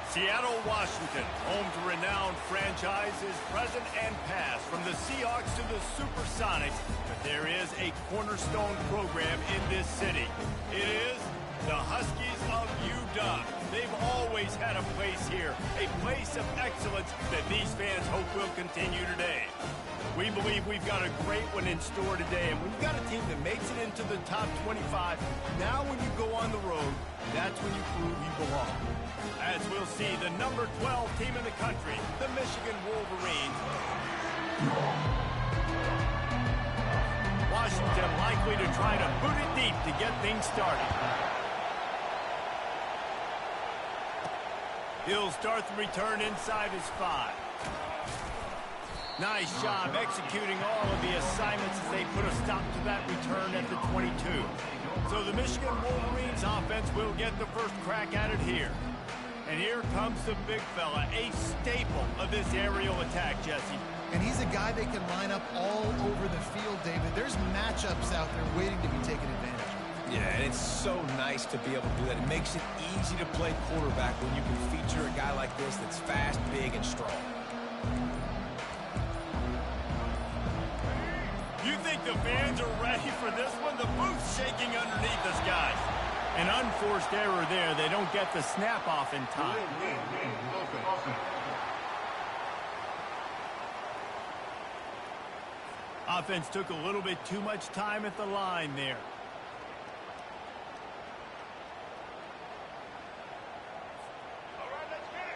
Seattle, Washington, home to renowned franchises present and past, from the Seahawks to the Supersonics. But there is a cornerstone program in this city. It is the Huskies of UW. They've always had a place here, a place of excellence that these fans hope will continue today. We believe we've got a great one in store today, and when you've got a team that makes it into the top 25, now when you go on the road, that's when you prove you belong. As we'll see, the number 12 team in the country, the Michigan Wolverines. Washington likely to try to boot it deep to get things started. He'll start the return inside his 5. Nice job executing all of the assignments as they put a stop to that return at the 22. So the Michigan Wolverines offense will get the first crack at it here. And here comes the big fella, a staple of this aerial attack, Jesse. And he's a guy that can line up all over the field, David. There's matchups out there waiting to be taken advantage of. Yeah, and it's so nice to be able to do that. It makes it easy to play quarterback when you can feature a guy like this that's fast, big, and strong. You think the fans are ready for this one? The booth's shaking underneath us, guys. An unforced error there. They don't get the snap off in time. Offense took a little bit too much time at the line there.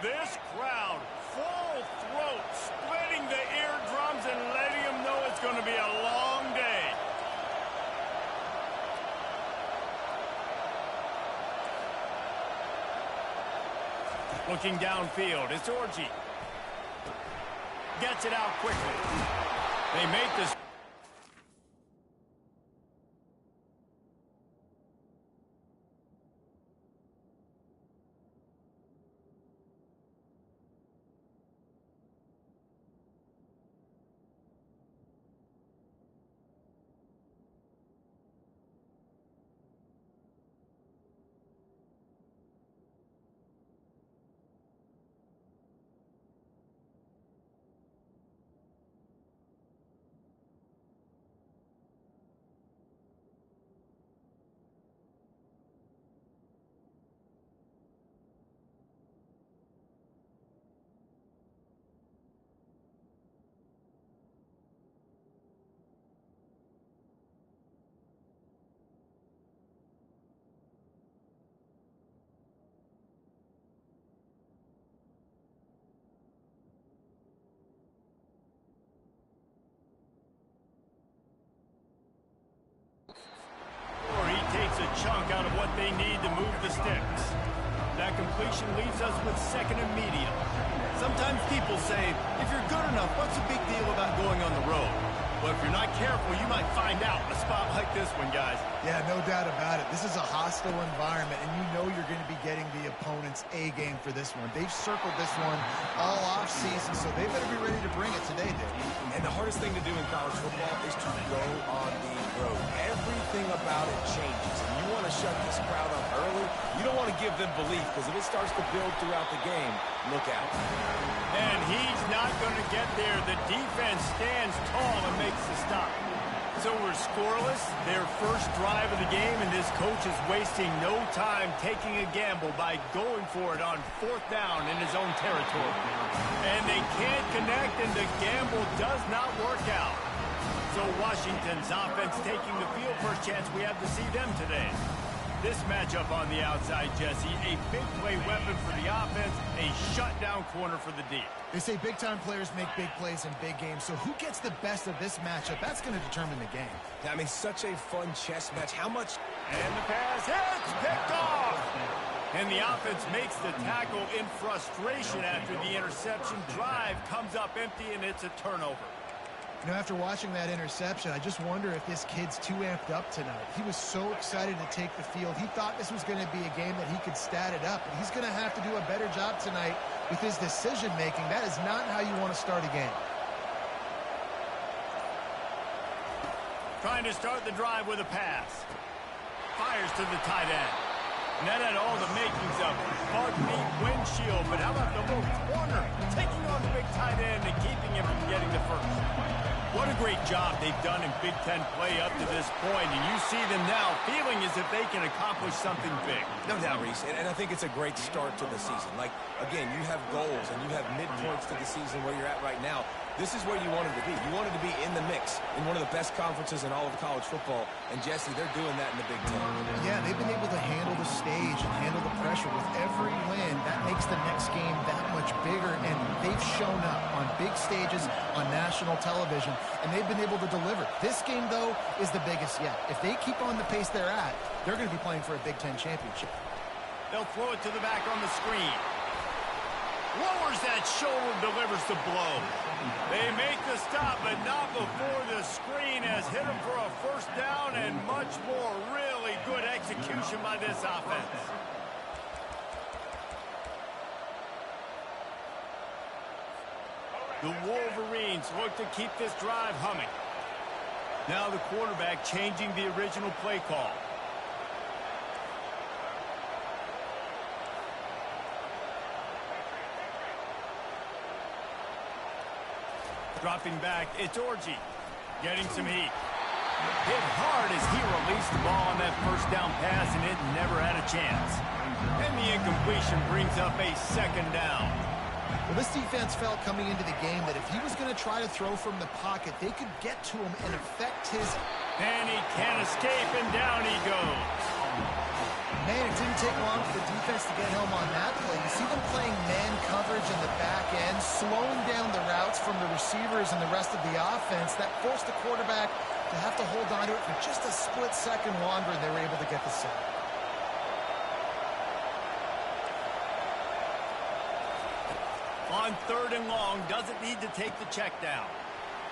This crowd, full throat, splitting the eardrums and letting them know it's going to be a long day. Looking downfield, it's Orji. Gets it out quickly. They make this. Chunk out of what they need to move the sticks. That completion leaves us with second and medium. Sometimes people say, if you're good enough, what's the big deal about going on the road? Well, if you're not careful, you might find out in a spot like this one, guys. Yeah, no doubt about it. This is a hostile environment, and you know you're going to be getting the opponent's A game for this one. They've circled this one all off season, so they better be ready to bring it today, Dave. And the hardest thing to do in college football is to go on the road. Everything about it changes. And you want to shut this crowd up early. You don't want to give them belief, because if it starts to build throughout the game, look out. And he's not going to get there. The defense stands tall and makes the stop. So we're scoreless, their first drive of the game, and this coach is wasting no time taking a gamble by going for it on 4th down in his own territory. And they can't connect, and the gamble does not work out. So Washington's offense taking the field. First chance we have to see them today. This matchup on the outside, Jesse, a big play weapon for the offense, a shutdown corner for the D. They say big-time players make big plays in big games, so who gets the best of this matchup? That's going to determine the game. I mean, such a fun chess match. How much? And the pass hits, picked off. And the offense makes the tackle in frustration after the interception. Drive comes up empty, and it's a turnover. You know, after watching that interception, I just wonder if this kid's too amped up tonight. He was so excited to take the field. He thought this was going to be a game that he could stat it up, but he's going to have to do a better job tonight with his decision-making. That is not how you want to start a game. Trying to start the drive with a pass. Fires to the tight end. And that had all the makings of bug meat windshield, but how about the little corner taking on the big tight end and keeping him from getting the first? What a great job they've done in Big Ten play up to this point, and you see them now feeling as if they can accomplish something big. No doubt, Reese, and I think it's a great start to the season. Like, again, you have goals and you have midpoints to the season where you're at right now. This is where you wanted to be. You wanted to be in the mix in one of the best conferences in all of college football. And, Jesse, they're doing that in the Big Ten. Yeah, they've been able to handle the stage and handle the pressure with every win. That makes the next game that much bigger, and they've shown up on big stages on national television, and they've been able to deliver. This game, though, is the biggest yet. If they keep on the pace they're at, they're going to be playing for a Big Ten championship. They'll throw it to the back on the screen. Lowers that shoulder, delivers the blow. They make the stop, but not before the screen has hit them for a first down and much more. Really good execution by this offense. The Wolverines look to keep this drive humming. Now the quarterback changing the original play call. Dropping back, it's Orji. Getting some heat. Hit hard as he released the ball on that first down pass, and it never had a chance. And the incompletion brings up a second down. Well, this defense felt coming into the game that if he was going to try to throw from the pocket, they could get to him and affect his... And he can't escape, and down he goes. Man, it didn't take long for the defense to get home on that play. You see them playing man coverage in the back end, slowing down the routes from the receivers and the rest of the offense. That forced the quarterback to have to hold on to it for just a split second longer, and they were able to get the sack. On 3rd and long, doesn't need to take the check down.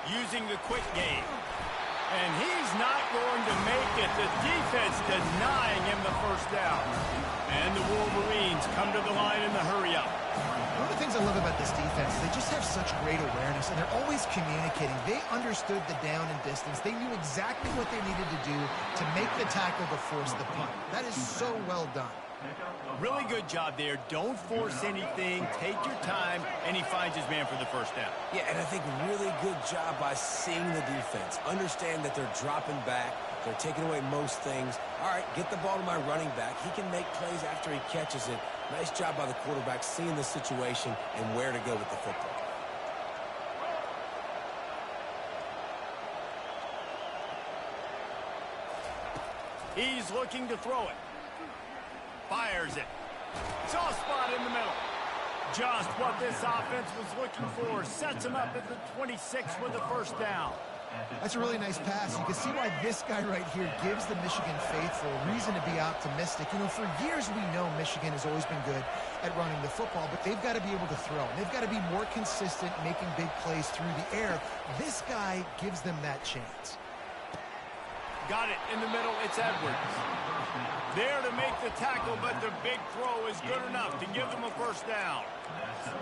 Using the quick game. And he's not going to make it. The defense denying him the first down. And the Wolverines come to the line in the hurry-up. One of the things I love about this defense is they just have such great awareness, and they're always communicating. They understood the down and distance. They knew exactly what they needed to do to make the tackle to force the punt. That is so well done. Really good job there. Don't force anything. Take your time, and he finds his man for the first down. Yeah, and I think really good job by seeing the defense. Understand that they're dropping back. They're taking away most things. All right, get the ball to my running back. He can make plays after he catches it. Nice job by the quarterback seeing the situation and where to go with the football. He's looking to throw it. Fires it. Soft spot in the middle. Just what this offense was looking for. Sets him up at the 26 with the first down. That's a really nice pass. You can see why this guy right here gives the Michigan faithful reason to be optimistic. You know, for years we know Michigan has always been good at running the football, but they've got to be able to throw. They've got to be more consistent, making big plays through the air. This guy gives them that chance. Got it in the middle. It's Edwards. There to make the tackle, but the big throw is good enough to give them a first down.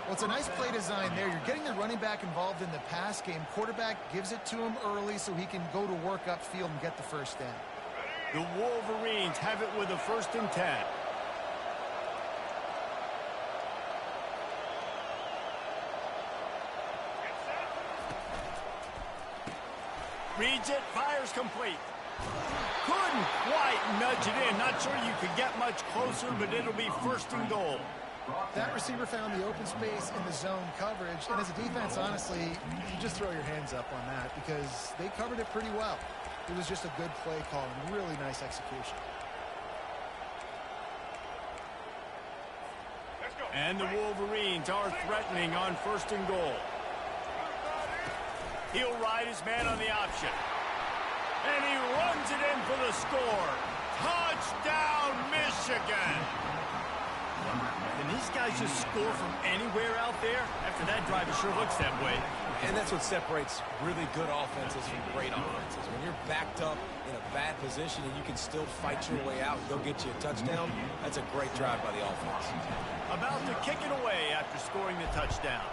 Well, it's a nice play design there. You're getting the running back involved in the pass game. Quarterback gives it to him early so he can go to work upfield and get the first down. The Wolverines have it with a 1st and 10. Reads it, fires complete. Couldn't quite nudge it in. Not sure you could get much closer, but it'll be 1st and goal. That receiver found the open space in the zone coverage. And as a defense, honestly, you just throw your hands up on that because they covered it pretty well. It was just a good play call and really nice execution. And the Wolverines are threatening on 1st and goal. He'll ride his man on the option. And he runs it in for the score. Touchdown, Michigan! Can these guys just score from anywhere out there? After that drive, it sure looks that way. And that's what separates really good offenses from great offenses. When you're backed up in a bad position and you can still fight your way out and go get you a touchdown, that's a great drive by the offense. About to kick it away after scoring the touchdown.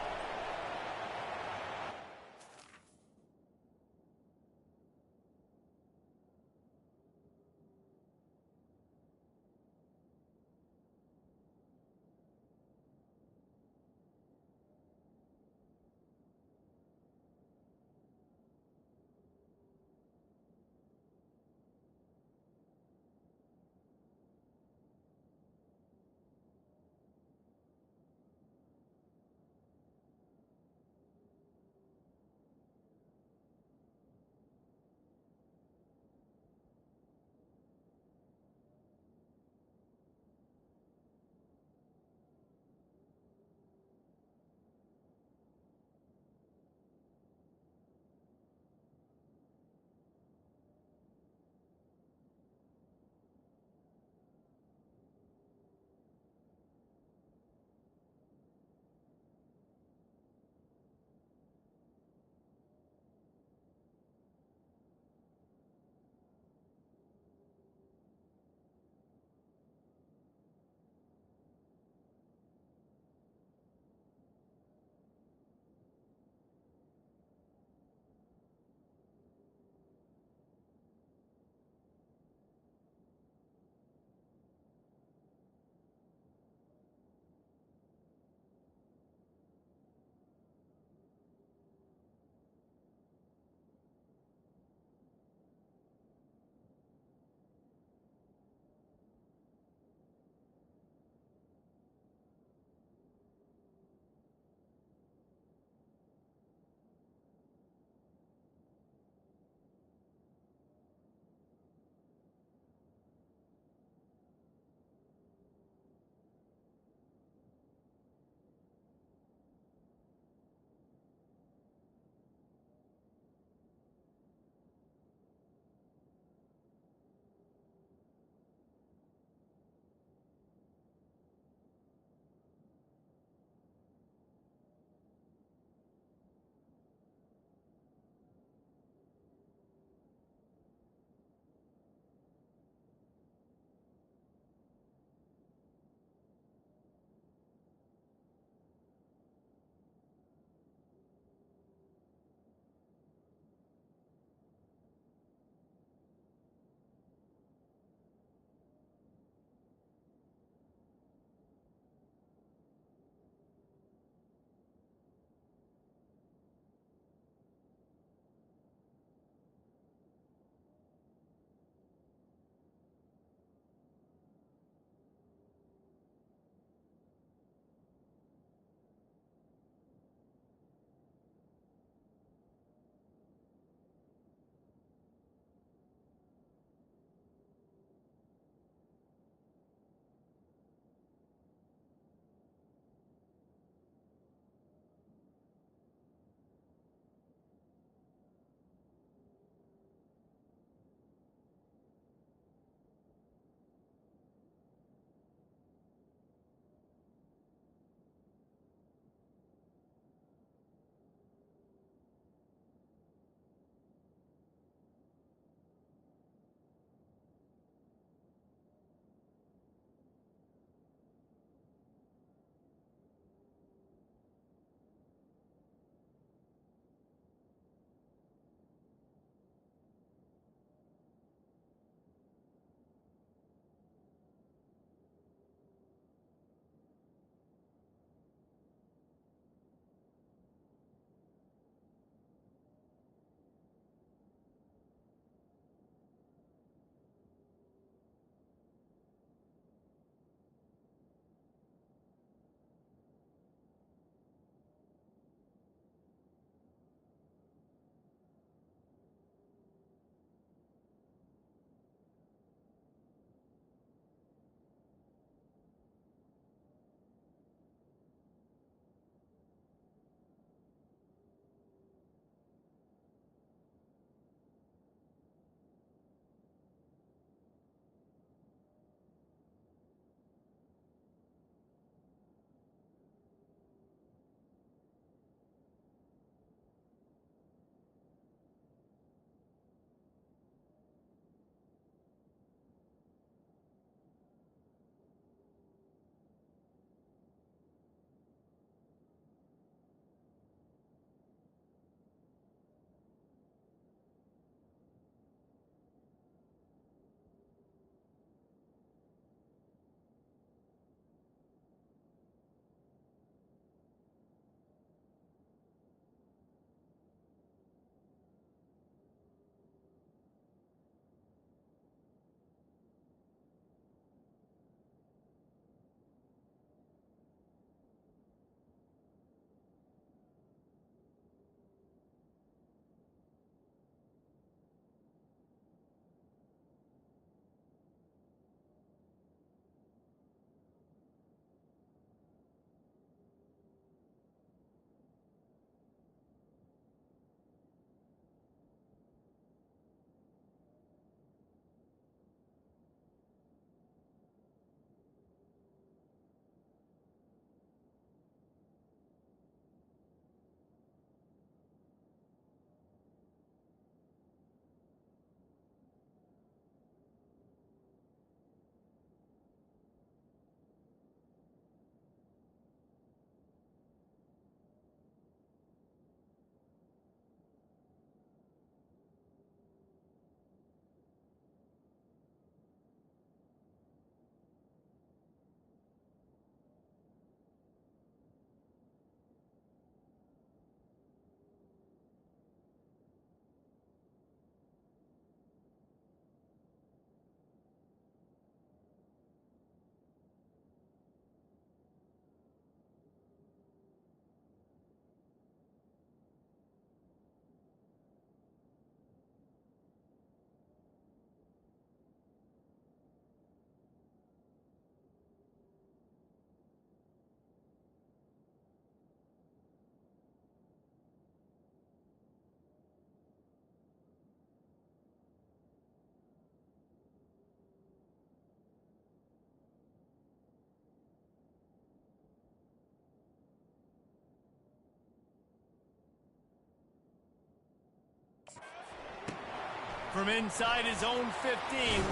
From inside his own 15,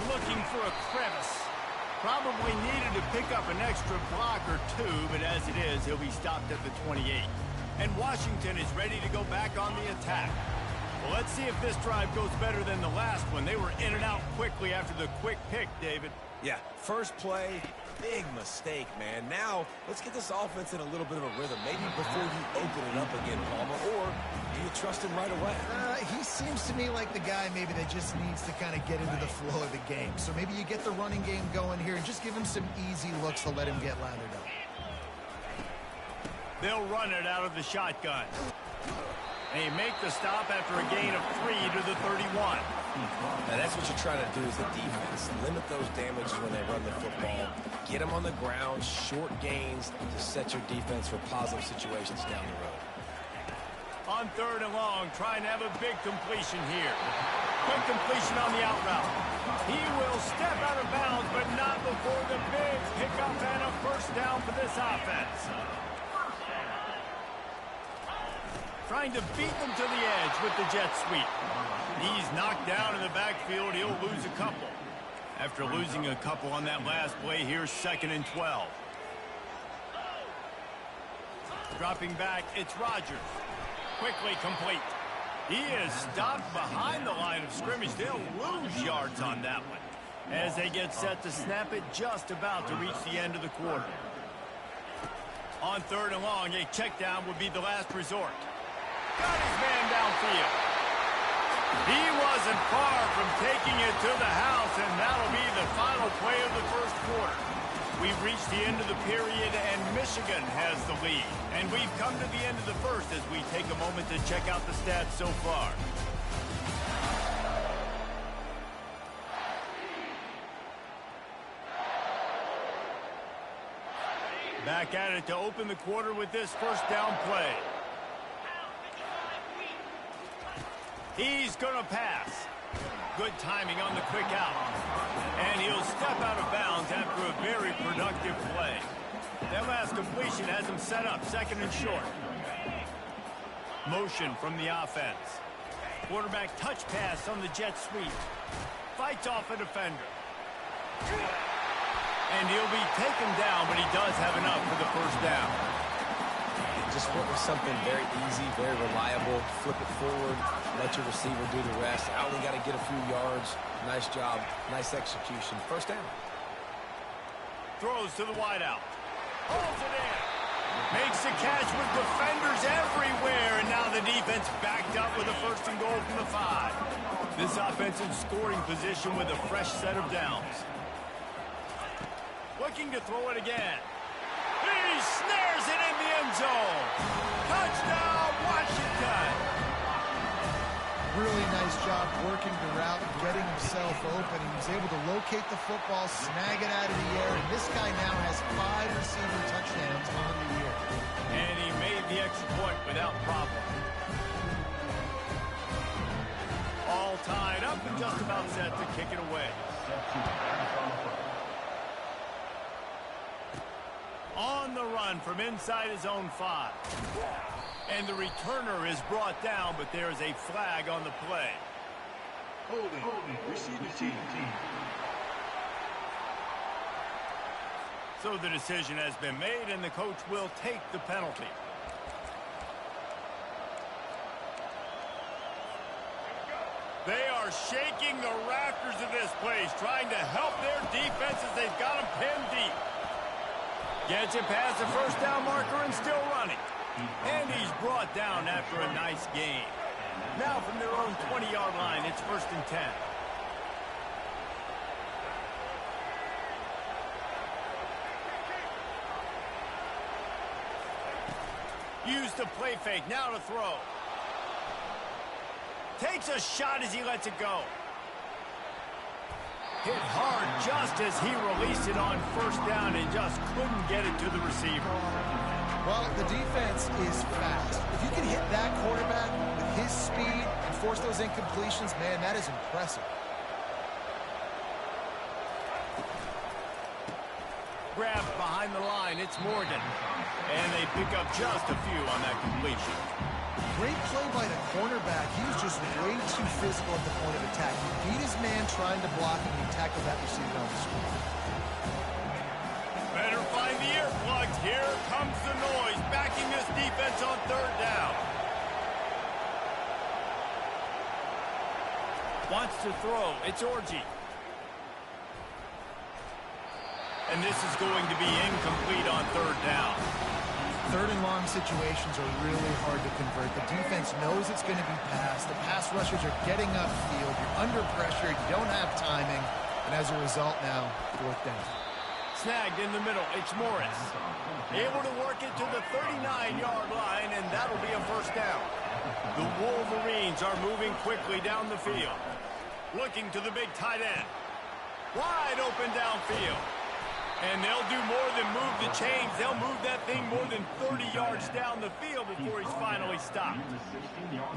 looking for a crevice. Probably needed to pick up an extra block or two, but as it is, he'll be stopped at the 28. And Washington is ready to go back on the attack. Well, let's see if this drive goes better than the last one. They were in and out quickly after the quick pick, David. Yeah, first play, big mistake, man. Now, let's get this offense in a little bit of a rhythm. Maybe before you open it up again, Palmer, or do you trust him right away? He seems to me like the guy maybe that just needs to kind of get into the flow of the game. So maybe you get the running game going here and just give him some easy looks to let him get lathered up. They'll run it out of the shotgun. They make the stop after a gain of 3 to the 31. Now that's what you're trying to do as a defense. Limit those damages when they run the football. Get them on the ground, short gains to set your defense for positive situations down the road. On 3rd and long, trying to have a big completion here. Quick completion on the out route. He will step out of bounds, but not before the big pickup and a first down for this offense. Trying to beat them to the edge with the jet sweep. He's knocked down in the backfield. He'll lose a couple. After losing a couple on that last play, here's 2nd and 12. Dropping back, it's Rodgers. Quickly complete. He is stopped behind the line of scrimmage. They'll lose yards on that one as they get set to snap it just about to reach the end of the quarter. On 3rd and long, a check down would be the last resort. Got his man downfield. He wasn't far from taking it to the house, and that'll be the final play of the first quarter. We've reached the end of the period, and Michigan has the lead. And we've come to the end of the first as we take a moment to check out the stats so far. Back at it to open the quarter with this first down play. He's going to pass. Good timing on the quick out. And he'll step out of bounds after a very productive play. That last completion has him set up 2nd and short. Motion from the offense. Quarterback touch pass on the jet sweep. Fights off a defender. And he'll be taken down, but he does have enough for the first down. Just went with something very easy, very reliable. Flip it forward, let your receiver do the rest. I only got to get a few yards. Nice job, nice execution. First down. Throws to the wideout. Holds it in. Makes the catch with defenders everywhere, and now the defense backed up with a 1st and goal from the 5. This offensive scoring position with a fresh set of downs. Looking to throw it again. He snares it in the end zone. Touchdown, Washington. Really nice job working the route and getting himself open. He was able to locate the football, snag it out of the air, and this guy now has 5 receiver touchdowns on the year. And he made the extra point without problem. All tied up and just about set to kick it away. On the run from inside his own 5. And the returner is brought down, but there is a flag on the play. Holding. Receiver team. So the decision has been made, and the coach will take the penalty. They are shaking the rafters of this place, trying to help their defense as they've got them pinned deep. Gets it past the first down marker and still running. And he's brought down after a nice gain. Now from their own 20-yard line, it's 1st and 10. Use the play fake, now to throw. Takes a shot as he lets it go. Hit hard just as he released it on 1st down and just couldn't get it to the receiver. Well, the defense is fast. If you can hit that quarterback with his speed and force those incompletions, man, that is impressive. Grabbed behind the line, it's Morgan. And they pick up just a few on that completion. Great play by the cornerback. He was just way too physical at the point of attack. He beat his man trying to block him, and he tackled that receiver on the screen. Better find the earplugs. Here comes the noise, backing this defense on third down. Wants to throw. It's Orgy. And this is going to be incomplete on third down. Third and long situations are really hard to convert. The defense knows it's going to be passed. The pass rushers are getting upfield. You're under pressure. You don't have timing. And as a result now, fourth down. Snagged in the middle. It's Morris. Able to work it to the 39-yard line, and that'll be a first down. The Wolverines are moving quickly down the field. Looking to the big tight end. Wide open downfield. And they'll do more than move the chains. They'll move that thing more than 30 yards down the field before he's finally stopped.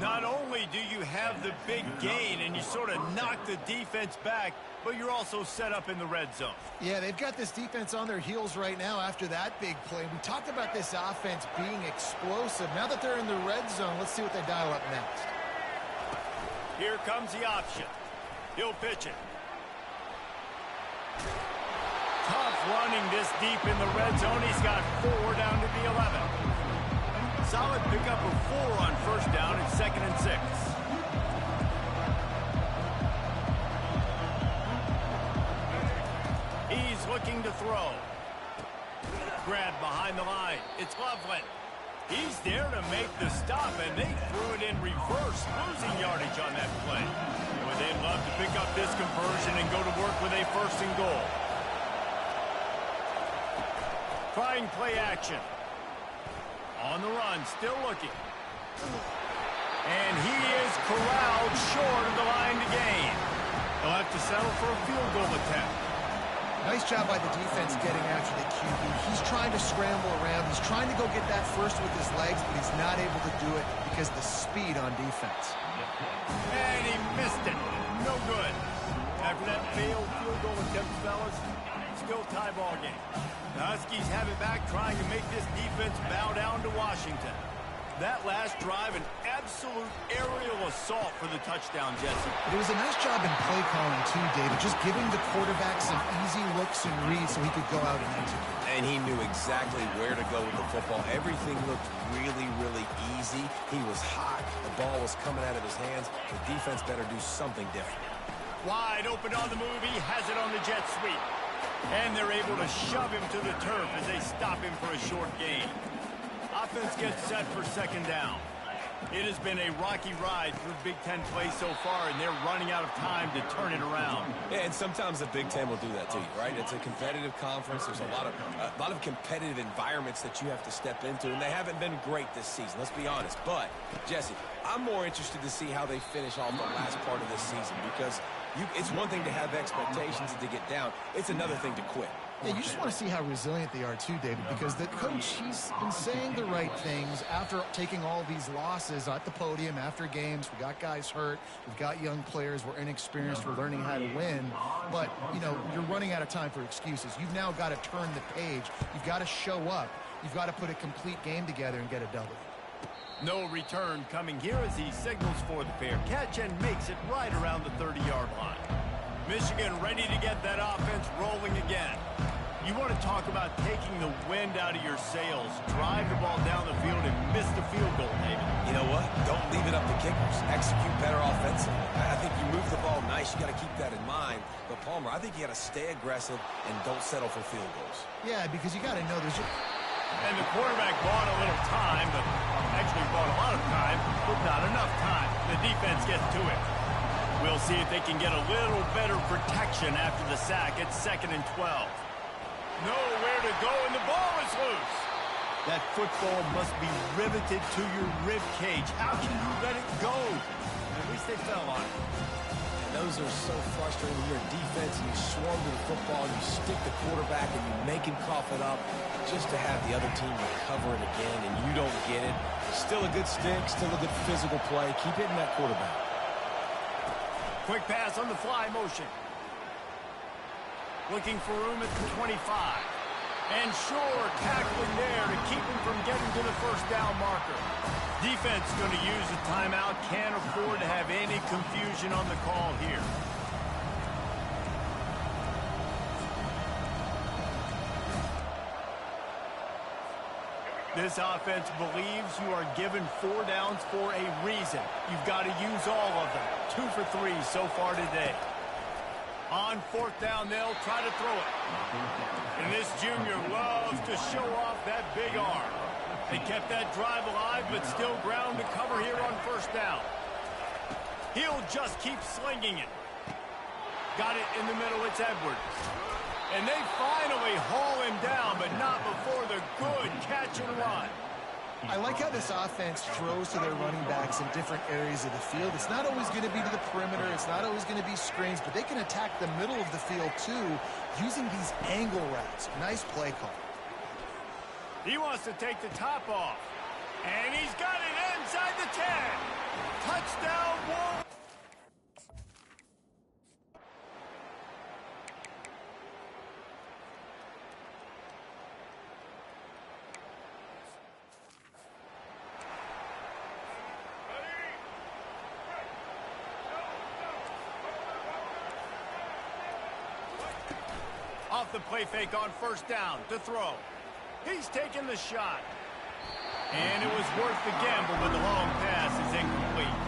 Not only do you have the big gain and you sort of knock the defense back, but you're also set up in the red zone. Yeah, they've got this defense on their heels right now after that big play. We talked about this offense being explosive. Now that they're in the red zone, let's see what they dial up next. Here comes the option. He'll pitch it. Tough running this deep in the red zone. He's got 4 down to the 11. Solid pickup of 4 on first down at 2nd and 6. He's looking to throw. Grab behind the line. It's Loveland. He's there to make the stop, and they threw it in reverse, losing yardage on that play. Boy, they'd love to pick up this conversion and go to work with a 1st and goal. Trying play action. On the run, still looking. And he is corralled short of the line to gain. He'll have to settle for a field goal attempt. Nice job by the defense getting after the QB. He's trying to scramble around. He's trying to go get that first with his legs, but he's not able to do it because of the speed on defense. And he missed it. No good. After that failed field goal attempt, fellas, still tie ball game. The Huskies have it back, trying to make this defense bow down to Washington. That last drive, an absolute aerial assault for the touchdown, Jesse. But it was a nice job in play calling, too, David, just giving the quarterback some easy looks and reads so he could go out and execute. And he knew exactly where to go with the football. Everything looked really, really easy. He was hot. The ball was coming out of his hands. The defense better do something different. Wide open on the move. He has it on the jet sweep. And they're able to shove him to the turf as they stop him for a short gain. Offense gets set for 2nd down. It has been a rocky ride through Big Ten play so far, and they're running out of time to turn it around. Yeah, and sometimes the Big Ten will do that to you, right? It's a competitive conference. There's a lot of competitive environments that you have to step into, and they haven't been great this season, let's be honest. But, Jesse, I'm more interested to see how they finish off the last part of this season, because it's one thing to have expectations and to get down. It's another thing to quit. Yeah, you just want to see how resilient they are too, David, because the coach, he's been saying the right things after taking all these losses at the podium after games. We got guys hurt. We've got young players. We're inexperienced. We're learning how to win. But, you know, you're running out of time for excuses. You've now got to turn the page. You've got to show up. You've got to put a complete game together and get a W. No return coming here as he signals for the fair catch and makes it right around the 30-yard line. Michigan ready to get that offense rolling again. You want to talk about taking the wind out of your sails. Drive the ball down the field and miss the field goal, David. You know what? Don't leave it up to kickers. Execute better offensively. I think you move the ball nice. You got to keep that in mind. But, Palmer, I think you got to stay aggressive and don't settle for field goals. Yeah, because you got to know there's... And the quarterback bought a little time, but actually bought a lot of time, but not enough time. The defense gets to it. We'll see if they can get a little better protection after the sack. It's 2nd and 12. Nowhere to go, and the ball is loose. That football must be riveted to your rib cage. How can you let it go? At least they fell on it. And those are so frustrating when you're in defense and you swarm to the football, you stick the quarterback, and you make him cough it up just to have the other team recover it again, and you don't get it. Still a good stick, still a good physical play. Keep hitting that quarterback. Quick pass on the fly motion. Looking for room at the 25. And sure, tackling there to keep him from getting to the first down marker. Defense going to use a timeout. Can't afford to have any confusion on the call here. This offense believes you are given 4 downs for a reason. You've got to use all of them. 2 for 3 so far today. On 4th down, they'll try to throw it. And this junior loves to show off that big arm. They kept that drive alive, but still ground to cover here on 1st down. He'll just keep slinging it. Got it in the middle, it's Edwards. And they finally haul him down, but not before the good catch and run. I like how this offense throws to their running backs in different areas of the field. It's not always going to be to the perimeter. It's not always going to be screens, but they can attack the middle of the field, too, using these angle routes. Nice play call. He wants to take the top off. And he's got it inside the 10. Touchdown, Wolves. Off the play fake on 1st down to throw. He's taking the shot. And it was worth the gamble, but the long pass is incomplete.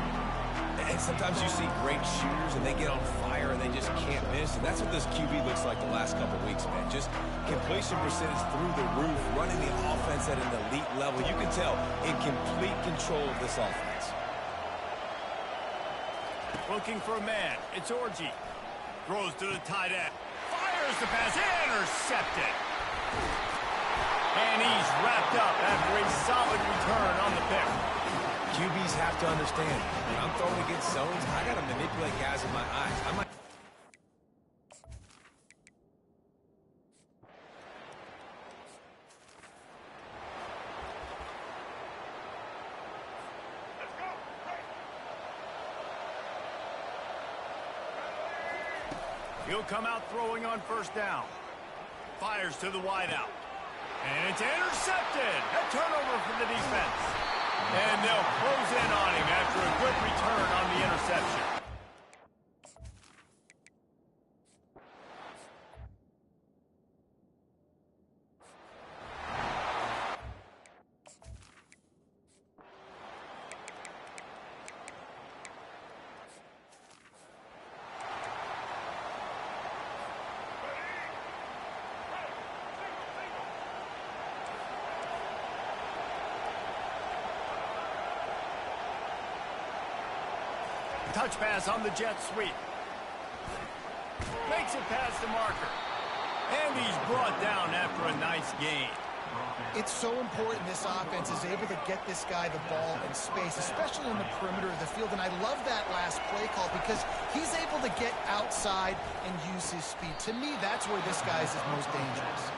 And sometimes you see great shooters, and they get on fire, and they just can't miss. And that's what this QB looks like the last couple weeks, man. Just completion percentage through the roof, running the offense at an elite level. You can tell in complete control of this offense. Looking for a man. It's Orji. Throws to the tight end. Fires the pass. Intercepted. And he's wrapped up after a solid return on the pick. QBs have to understand, when I'm throwing against zones, I got to manipulate guys in my eyes. I might... He'll come out throwing on 1st down. Fires to the wideout. And it's intercepted. A turnover for the defense. And they'll close in on him after a good return on the interception. Touch pass on the jet sweep. Makes it past the marker. And he's brought down after a nice gain. It's so important this offense is able to get this guy the ball in space, especially on the perimeter of the field. And I love that last play call because he's able to get outside and use his speed. To me, that's where this guy is his most dangerous.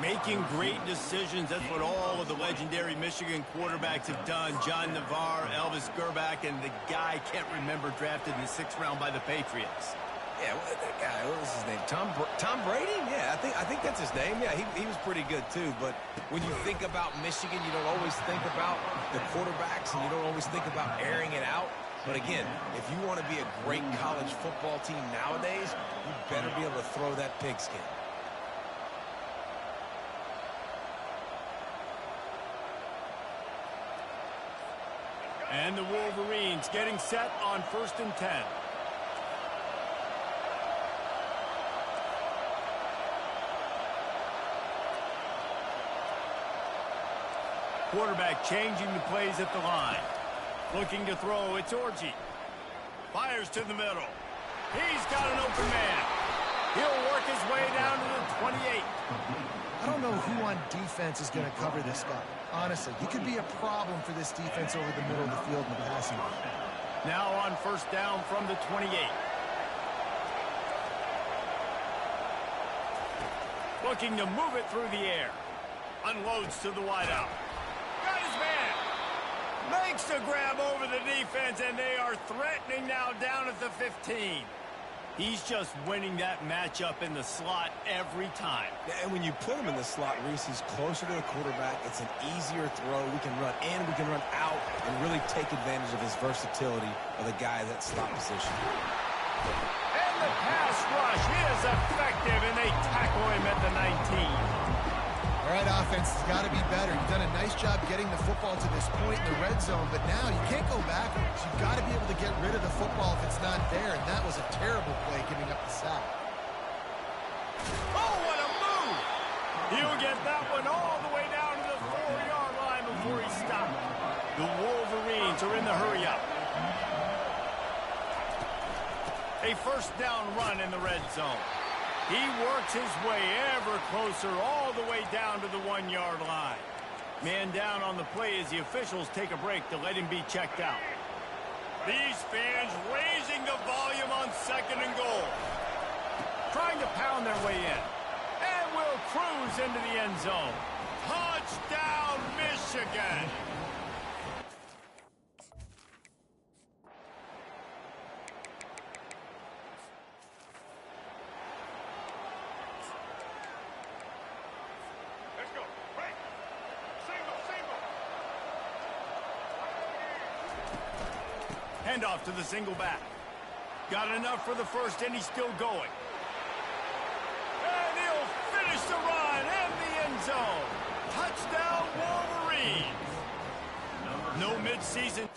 Making great decisions, that's what all of the legendary Michigan quarterbacks have done. John Navarre, Elvis Gerbach, and the guy, can't remember, drafted in the 6th round by the Patriots. Yeah, that guy, what was his name? Tom Brady? Yeah, I think that's his name. Yeah, he was pretty good, too. But when you think about Michigan, you don't always think about the quarterbacks, and you don't always think about airing it out. But again, if you want to be a great college football team nowadays, you better be able to throw that pigskin. And the Wolverines getting set on 1st and 10. Quarterback changing the plays at the line. Looking to throw, it's Orji. Fires to the middle. He's got an open man. He'll work his way down to the 28. I don't know who on defense is going to cover this guy. Honestly, he could be a problem for this defense over the middle of the field in the passing game. Now on 1st down from the 28. Looking to move it through the air. Unloads to the wideout. Got his man. Makes the grab over the defense, and they are threatening now down at the 15. He's just winning that matchup in the slot every time. And when you put him in the slot, Reese, he's closer to the quarterback. It's an easier throw. We can run in, we can run out, and really take advantage of his versatility of the guy at that slot position. And the pass rush is effective, and they tackle him at the 19. All right, offense has got to be better. You've done a nice job getting the football to this point in the red zone, but now you can't go backwards. You've got to be able to get rid of the football if it's not there, and that was a terrible play giving up the sack. Oh, what a move! He'll get that one all the way down to the 4-yard line before he stopped. The Wolverines are in the hurry-up. A first down run in the red zone. He works his way ever closer all the way down to the 1-yard line. Man down on the play as the officials take a break to let him be checked out. These fans raising the volume on 2nd and goal. Trying to pound their way in. And will cruise into the end zone. Touchdown, Michigan! Handoff to the single back. Got enough for the first, and he's still going. And he'll finish the run in the end zone. Touchdown, Wolverines. No midseason.